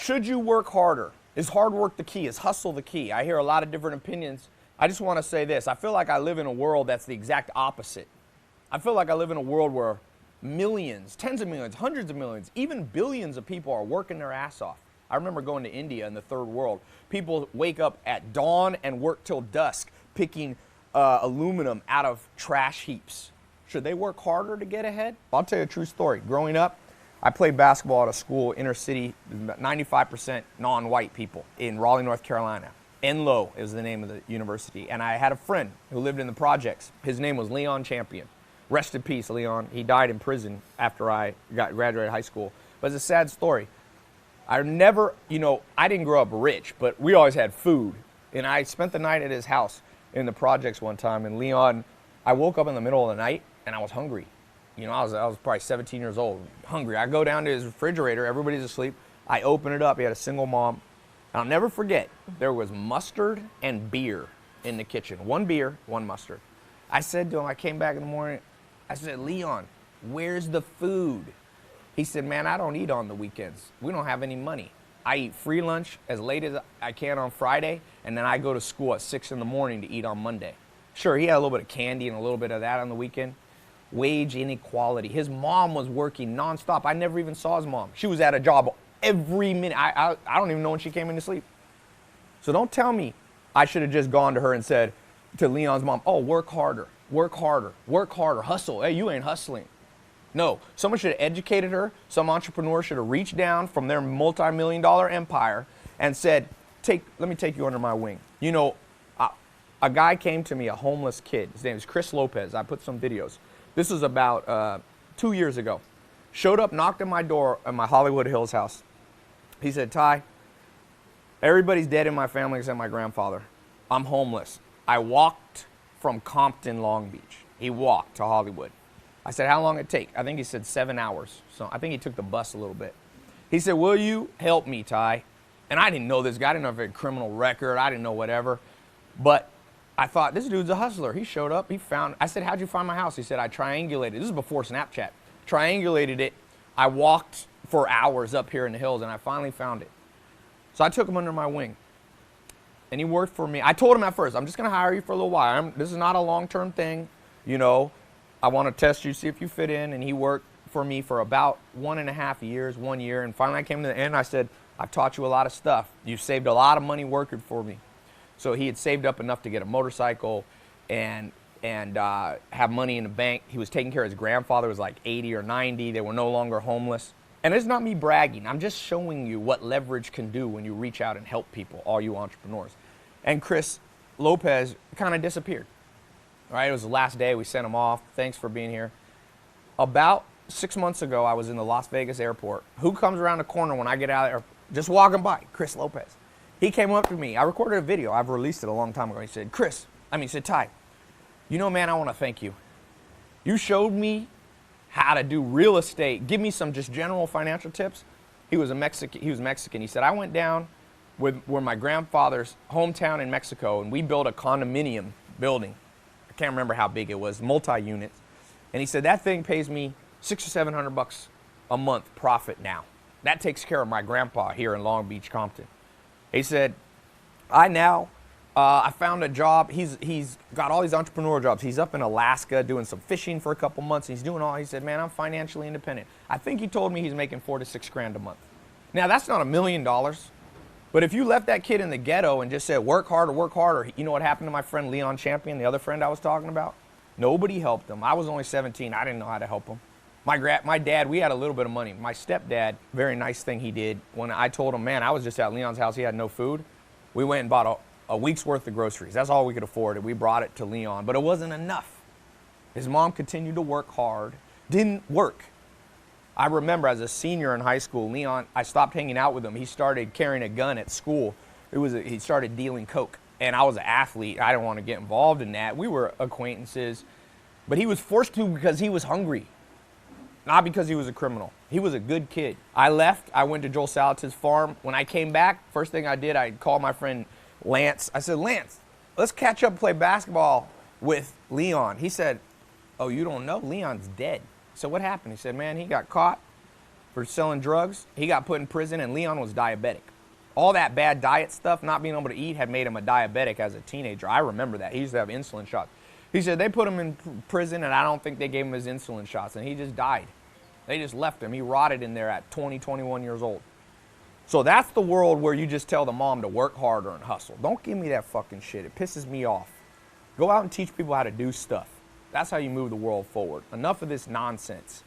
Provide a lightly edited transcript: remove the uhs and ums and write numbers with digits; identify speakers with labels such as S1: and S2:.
S1: Should you work harder? Is hard work the key? Is hustle the key? I hear a lot of different opinions. I just want to say this. I feel like I live in a world that's the exact opposite. I feel like I live in a world where millions, tens of millions, hundreds of millions, even billions of people are working their ass off. I remember going to India in the third world. People wake up at dawn and work till dusk picking aluminum out of trash heaps. Should they work harder to get ahead? I'll tell you a true story. Growing up, I played basketball at a school, inner city, 95% non-white people in Raleigh, North Carolina. Enloe is the name of the university. And I had a friend who lived in the projects. His name was Leon Champion. Rest in peace, Leon. He died in prison after I graduated high school. But it's a sad story. I never, I didn't grow up rich, but we always had food. And I spent the night at his house in the projects one time. And Leon, I woke up in the middle of the night and I was hungry. I was probably 17 years old, hungry. I go down to his refrigerator, everybody's asleep. I open it up, he had a single mom. And I'll never forget, there was mustard and beer in the kitchen. One beer, one mustard. I said to him, I came back in the morning, I said, Leon, where's the food? He said, man, I don't eat on the weekends. We don't have any money. I eat free lunch as late as I can on Friday, and then I go to school at 6 in the morning to eat on Monday. Sure, he had a little bit of candy and a little bit of that on the weekend. Wage inequality. His mom was working nonstop. I never even saw his mom. She was at a job every minute. I don't even know when she came in to sleep. So don't tell me I should have just gone to her and said to Leon's mom, oh, work harder, work harder, work harder, hustle. Hey, you ain't hustling. No, someone should have educated her. Some entrepreneur should have reached down from their multi-million-dollar empire and said, let me take you under my wing. A guy came to me, a homeless kid. His name is Chris Lopez. I put some videos. This was about 2 years ago. Showed up, knocked on my door at my Hollywood Hills house. He said, Ty, everybody's dead in my family except my grandfather. I'm homeless. I walked from Compton, Long Beach. He walked to Hollywood. I said, how long did it take? I think he said 7 hours. So I think he took the bus a little bit. He said, will you help me, Ty? And I didn't know this guy. I didn't know if he had a criminal record. I didn't know whatever. But I thought, this dude's a hustler. He showed up. I said, how'd you find my house? He said, I triangulated. This is before Snapchat. Triangulated it. I walked for hours up here in the hills, and I finally found it. So I took him under my wing. And he worked for me. I told him at first, I'm just going to hire you for a little while. This is not a long-term thing. I want to test you, see if you fit in. And he worked for me for about 1.5 years, 1 year. And finally I came to the end. I said, I've taught you a lot of stuff. You've saved a lot of money working for me. So he had saved up enough to get a motorcycle and have money in the bank. He was taking care of his grandfather, who was like 80 or 90. They were no longer homeless. And it's not me bragging. I'm just showing you what leverage can do when you reach out and help people, all you entrepreneurs. And Chris Lopez kind of disappeared. All right, it was the last day. We sent him off. Thanks for being here. About 6 months ago, I was in the Las Vegas airport. Who comes around the corner when I get out of there? Just walking by, Chris Lopez. He came up to me. I recorded a video. I've released it a long time ago. He said, he said, Ty, man, I want to thank you. You showed me how to do real estate. Give me some just general financial tips. He was Mexican. He said, I went down where my grandfather's hometown in Mexico, and we built a condominium building. I can't remember how big it was, multi-units. And he said, that thing pays me $600 or $700 a month profit now. That takes care of my grandpa here in Long Beach, Compton. He said, I found a job. He's got all these entrepreneurial jobs. He's up in Alaska doing some fishing for a couple months. He said, man, I'm financially independent. I think he told me he's making $4,000 to $6,000 a month. Now, that's not $1 million. But if you left that kid in the ghetto and just said, work harder, you know what happened to my friend Leon Champion, the other friend I was talking about? Nobody helped him. I was only 17. I didn't know how to help him. My dad, we had a little bit of money. My stepdad, very nice thing he did, when I told him, man, I was just at Leon's house, he had no food, we went and bought a week's worth of groceries. That's all we could afford, and we brought it to Leon, but it wasn't enough. His mom continued to work hard, didn't work. I remember as a senior in high school, Leon, I stopped hanging out with him. He started carrying a gun at school. He started dealing coke, and I was an athlete. I didn't want to get involved in that. We were acquaintances, but he was forced to because he was hungry. Not because he was a criminal. He was a good kid. I left. I went to Joel Salatin's farm. When I came back, first thing I did, I called my friend Lance. I said, Lance, let's catch up and play basketball with Leon. He said, oh, you don't know? Leon's dead. So what happened? He said, man, he got caught for selling drugs. He got put in prison, and Leon was diabetic. All that bad diet stuff, not being able to eat, had made him a diabetic as a teenager. I remember that. He used to have insulin shots. He said they put him in prison, and I don't think they gave him his insulin shots, and he just died. They just left him. He rotted in there at 20, 21 years old. So that's the world where you just tell the mom to work harder and hustle. Don't give me that fucking shit. It pisses me off. Go out and teach people how to do stuff. That's how you move the world forward. Enough of this nonsense.